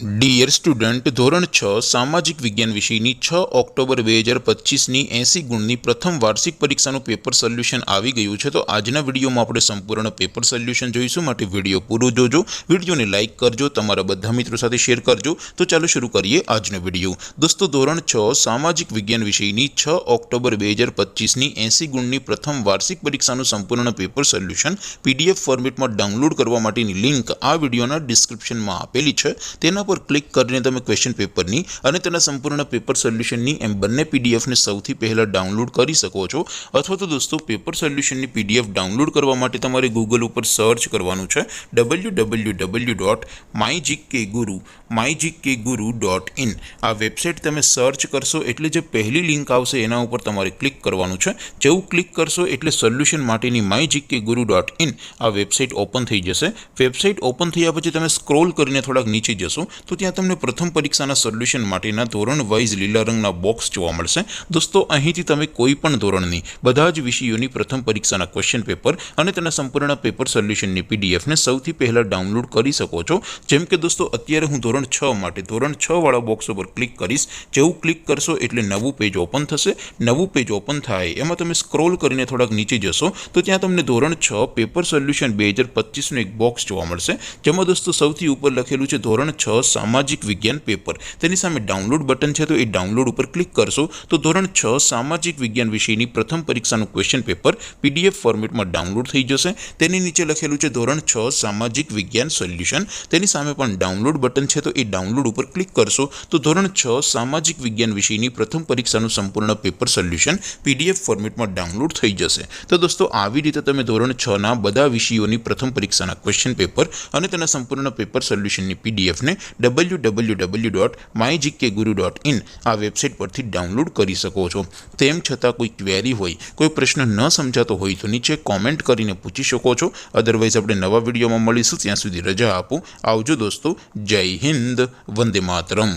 Dear student, ધોરણ 6 સામાજિક વિજ્ઞાન વિષયની 6 ઓક્ટોબર 2025ની 80 ગુણની પ્રથમ વાર્ષિક પરીક્ષાનું પેપર સોલ્યુશન આવી ગયું છે। તો આજના વિડીયોમાં આપણે સંપૂર્ણ પેપર સોલ્યુશન જોઈશું, માટે વિડીયો પૂરો જોજો, વિડીયોને લાઇક કરજો, તમારા બધા મિત્રો સાથે શેર કરજો। તો ચાલો શરૂ કરીએ આજનો વિડીયો। દોસ્તો, ધોરણ 6 સામાજિક વિજ્ઞાન વિષયની 6 ઓક્ટોબર 2025ની 80 ગુણની પ્રથમ વાર્ષિક પરીક્ષાનું સંપૂર્ણ પેપર સોલ્યુશન PDF ફોર્મેટમાં ડાઉનલોડ કરવા માટેની લિંક આ વિડીયોના ડિસ્ક્રિપ્શનમાં આપેલી છે। તેના પર ક્લિક કરીને તમે ક્વેશ્ચન પેપરની અને તેના સંપૂર્ણ પેપર સોલ્યુશનની એમ બંને પીડીએફને સૌથી પહેલાં ડાઉનલોડ કરી શકો છો। અથવા તો દોસ્તો, પેપર સોલ્યુશનની PDF ડાઉનલોડ કરવા માટે તમારે ગૂગલ ઉપર સર્ચ કરવાનું છે www.mygkguru.in। આ વેબસાઇટ તમે સર્ચ કરશો એટલે જે પહેલી લિંક આવશે એના ઉપર તમારે ક્લિક કરવાનું છે। જેવું ક્લિક કરશો એટલે સોલ્યુશન માટેની mygkguru.in આ વેબસાઇટ ઓપન થઈ જશે। વેબસાઇટ ઓપન થયા પછી તમે સ્ક્રોલ કરીને થોડાક નીચે જશો તો ત્યાં તમને પ્રથમ પરીક્ષાના સોલ્યુશન માટેના ધોરણ વાઇઝ લીલા રંગના બોક્સ જોવા મળશે। દોસ્તો, અહીંથી તમે કોઈ પણ ધોરણની બધા જ વિષયોની પ્રથમ પરીક્ષાના ક્વેશ્ચન પેપર અને તેના સંપૂર્ણ પેપર સોલ્યુશનની પીડીએફને સૌથી પહેલાં ડાઉનલોડ કરી શકો છો। જેમ કે દોસ્તો, અત્યારે હું ધોરણ 6 માટે ધોરણ 6 વાળા બોક્સ ઉપર ક્લિક કરીશ। જેવું ક્લિક કરશો એટલે નવું પેજ ઓપન થશે। નવું પેજ ઓપન થાય એમાં તમે સ્ક્રોલ કરીને થોડાક નીચે જશો તો ત્યાં તમને ધોરણ 6 પેપર સોલ્યુશન 2025નું એક બોક્સ જોવા મળશે, જેમાં દોસ્તો સૌથી ઉપર લખેલું છે ધોરણ 6 સામાજિક વિજ્ઞાન પેપર। તેની સામે ડાઉનલોડ બટન છે, તો એ ડાઉનલોડ ઉપર ક્લિક કરશો તો ધોરણ 6 સામાજિક વિજ્ઞાન વિષયની પ્રથમ પરીક્ષાનું ક્વેશ્ચન પેપર PDF ફોર્મેટમાં ડાઉનલોડ થઈ જશે। તેની નીચે લખેલું છે ધોરણ 6 સામાજિક વિજ્ઞાન સોલ્યુશન। તેની સામે પણ ડાઉનલોડ બટન છે, તો એ ડાઉનલોડ ઉપર ક્લિક કરશો તો ધોરણ 6 સામાજિક વિજ્ઞાન વિષયની પ્રથમ પરીક્ષાનું સંપૂર્ણ પેપર સોલ્યુશન PDF ફોર્મેટમાં ડાઉનલોડ થઈ જશે। તો દોસ્તો, આવી રીતે તમે ધોરણ 6ના બધા વિષયોની પ્રથમ પરીક્ષાના ક્વેશ્ચન પેપર અને તેના સંપૂર્ણ પેપર સોલ્યુશનની પીડીએફને www.mygkguru.in આ વેબસાઇટ પરથી ડાઉનલોડ કરી શકો છો। તેમ છતાં કોઈ ક્વેરી હોય, કોઈ પ્રશ્ન ન સમજાતો હોય તો નીચે કોમેન્ટ કરીને પૂછી શકો છો। અદરવાઇઝ આપણે નવા વિડીયોમાં મળીશું, ત્યાં સુધી રજા આપો। આવજો દોસ્તો, જય હિન્દ, વંદે માતરમ।